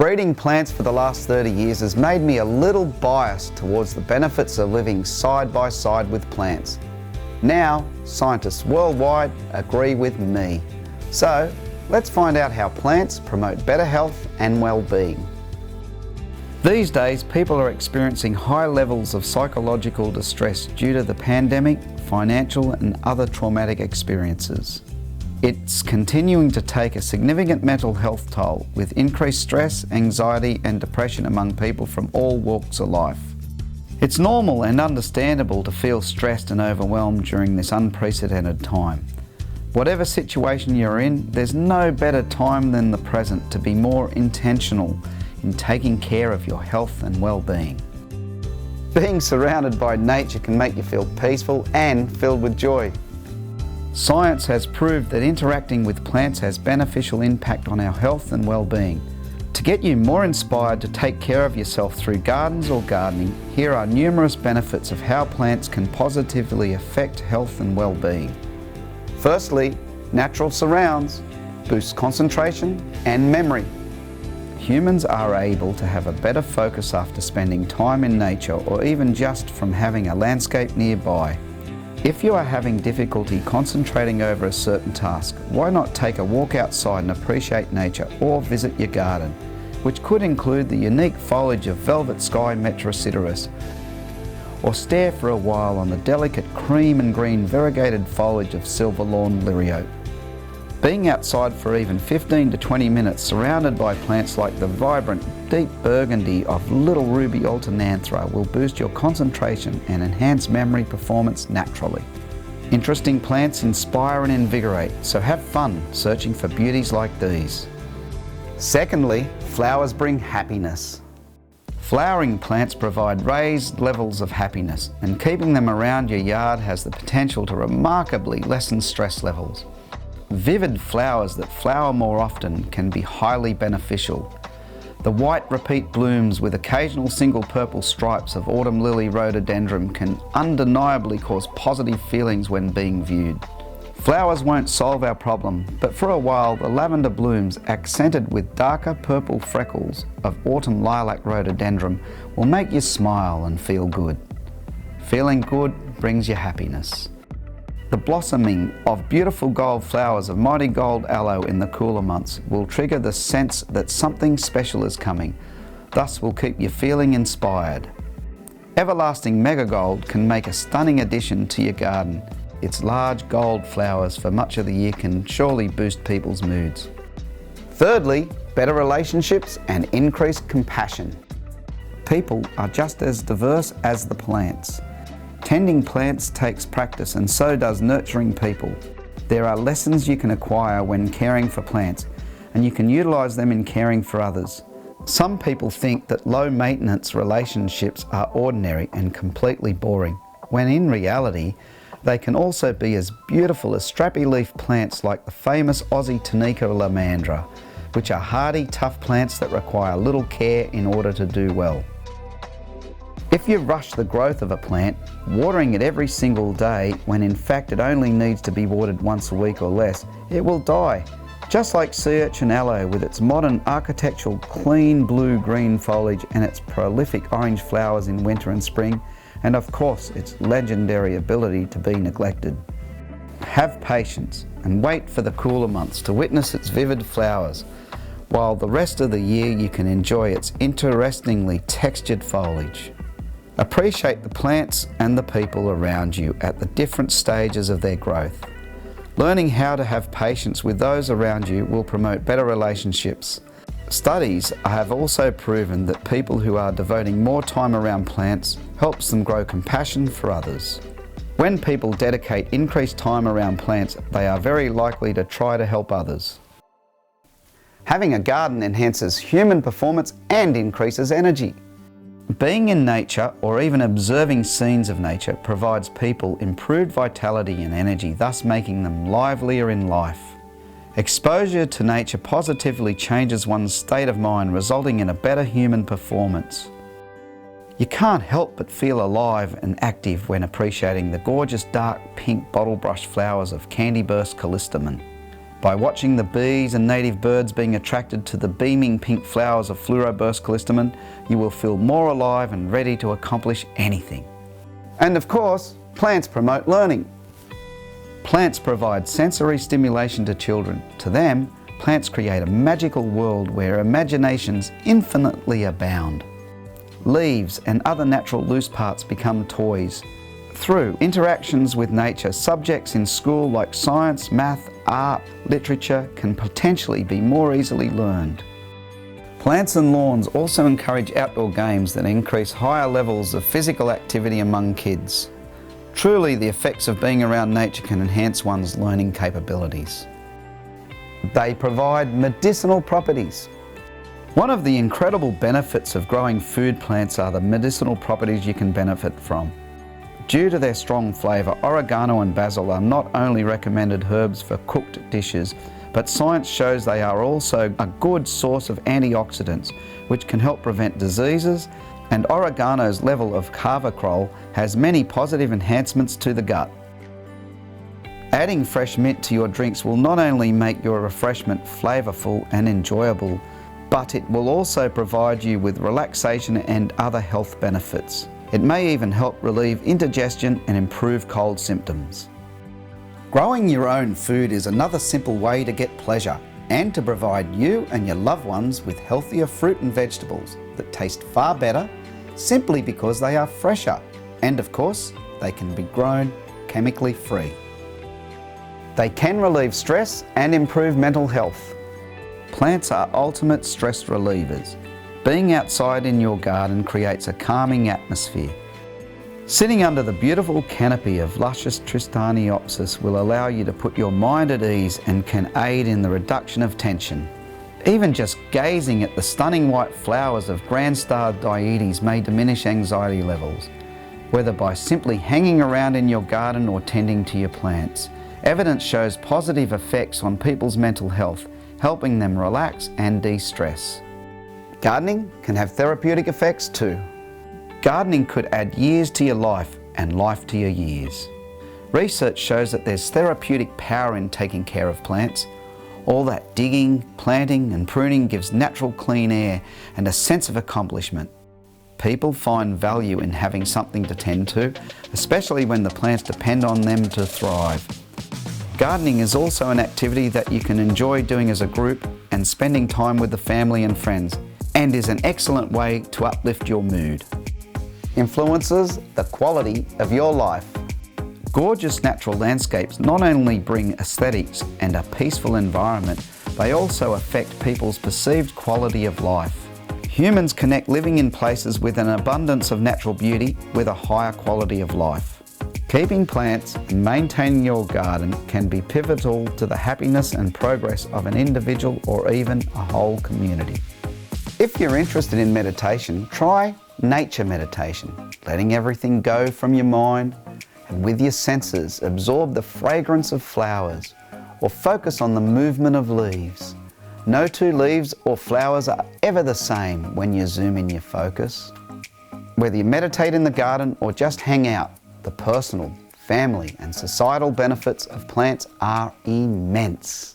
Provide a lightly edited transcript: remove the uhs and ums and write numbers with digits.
Breeding plants for the last 30 years has made me a little biased towards the benefits of living side by side with plants. Now, scientists worldwide agree with me. So, let's find out how plants promote better health and well-being. These days, people are experiencing high levels of psychological distress due to the pandemic, financial and other traumatic experiences. It's continuing to take a significant mental health toll with increased stress, anxiety and depression among people from all walks of life. It's normal and understandable to feel stressed and overwhelmed during this unprecedented time. Whatever situation you're in, there's no better time than the present to be more intentional in taking care of your health and well-being. Being surrounded by nature can make you feel peaceful and filled with joy. Science has proved that interacting with plants has beneficial impact on our health and well-being. To get you more inspired to take care of yourself through gardens or gardening, here are numerous benefits of how plants can positively affect health and well-being. Firstly, natural surrounds boost concentration and memory. Humans are able to have a better focus after spending time in nature or even just from having a landscape nearby. If you are having difficulty concentrating over a certain task, why not take a walk outside and appreciate nature or visit your garden, which could include the unique foliage of velvet sky metrosideros, or stare for a while on the delicate cream and green variegated foliage of silver lawn lirio. Being outside for even 15 to 20 minutes surrounded by plants like the vibrant deep burgundy of little ruby alternanthera will boost your concentration and enhance memory performance naturally. Interesting plants inspire and invigorate, so have fun searching for beauties like these. Secondly, flowers bring happiness. Flowering plants provide raised levels of happiness, and keeping them around your yard has the potential to remarkably lessen stress levels. Vivid flowers that flower more often can be highly beneficial. The white repeat blooms with occasional single purple stripes of autumn lily rhododendron can undeniably cause positive feelings when being viewed. Flowers won't solve our problem, but for a while the lavender blooms accented with darker purple freckles of autumn lilac rhododendron will make you smile and feel good. Feeling good brings you happiness. The blossoming of beautiful gold flowers of mighty gold aloe in the cooler months will trigger the sense that something special is coming, thus will keep you feeling inspired. Everlasting Megagold can make a stunning addition to your garden. Its large gold flowers for much of the year can surely boost people's moods. Thirdly, better relationships and increased compassion. People are just as diverse as the plants. Tending plants takes practice, and so does nurturing people. There are lessons you can acquire when caring for plants, and you can utilize them in caring for others. Some people think that low-maintenance relationships are ordinary and completely boring, when in reality, they can also be as beautiful as strappy leaf plants like the famous Aussie Tunica lamandra, which are hardy, tough plants that require little care in order to do well. If you rush the growth of a plant, watering it every single day when in fact it only needs to be watered once a week or less, it will die. Just like URCHIN aloe with its modern architectural clean blue-green foliage and its prolific orange flowers in winter and spring, and of course its legendary ability to be neglected. Have patience and wait for the cooler months to witness its vivid flowers, while the rest of the year you can enjoy its interestingly textured foliage. Appreciate the plants and the people around you at the different stages of their growth. Learning how to have patience with those around you will promote better relationships. Studies have also proven that people who are devoting more time around plants helps them grow compassion for others. When people dedicate increased time around plants, they are very likely to try to help others. Having a garden enhances human performance and increases energy. Being in nature or even observing scenes of nature provides people improved vitality and energy, thus making them livelier in life. Exposure to nature positively changes one's state of mind, resulting in a better human performance. You can't help but feel alive and active when appreciating the gorgeous dark pink bottle brush flowers of candyburst callistemon. By watching the bees and native birds being attracted to the beaming pink flowers of Fluoroburst callistemon, you will feel more alive and ready to accomplish anything. And of course, plants promote learning. Plants provide sensory stimulation to children. To them, plants create a magical world where imaginations infinitely abound. Leaves and other natural loose parts become toys. Through interactions with nature, subjects in school like science, math, art, literature can potentially be more easily learned. Plants and lawns also encourage outdoor games that increase higher levels of physical activity among kids. Truly, the effects of being around nature can enhance one's learning capabilities. They provide medicinal properties. One of the incredible benefits of growing food plants are the medicinal properties you can benefit from. Due to their strong flavour, oregano and basil are not only recommended herbs for cooked dishes, but science shows they are also a good source of antioxidants, which can help prevent diseases, and oregano's level of carvacrol has many positive enhancements to the gut. Adding fresh mint to your drinks will not only make your refreshment flavourful and enjoyable, but it will also provide you with relaxation and other health benefits. It may even help relieve indigestion and improve cold symptoms. Growing your own food is another simple way to get pleasure and to provide you and your loved ones with healthier fruit and vegetables that taste far better simply because they are fresher, and of course they can be grown chemically free. They can relieve stress and improve mental health. Plants are ultimate stress relievers. Being outside in your garden creates a calming atmosphere. Sitting under the beautiful canopy of luscious Tristaniopsis will allow you to put your mind at ease and can aid in the reduction of tension. Even just gazing at the stunning white flowers of Grand Star Dietes may diminish anxiety levels, whether by simply hanging around in your garden or tending to your plants. Evidence shows positive effects on people's mental health, helping them relax and de-stress. Gardening can have therapeutic effects too. Gardening could add years to your life and life to your years. Research shows that there's therapeutic power in taking care of plants. All that digging, planting and pruning gives natural clean air and a sense of accomplishment. People find value in having something to tend to, especially when the plants depend on them to thrive. Gardening is also an activity that you can enjoy doing as a group and spending time with the family and friends, and is an excellent way to uplift your mood. Influences the quality of your life. Gorgeous natural landscapes not only bring aesthetics and a peaceful environment, they also affect people's perceived quality of life. Humans connect living in places with an abundance of natural beauty with a higher quality of life. Keeping plants and maintaining your garden can be pivotal to the happiness and progress of an individual or even a whole community. If you're interested in meditation, try nature meditation, letting everything go from your mind and with your senses absorb the fragrance of flowers or focus on the movement of leaves. No two leaves or flowers are ever the same when you zoom in your focus. Whether you meditate in the garden or just hang out, the personal, family and societal benefits of plants are immense.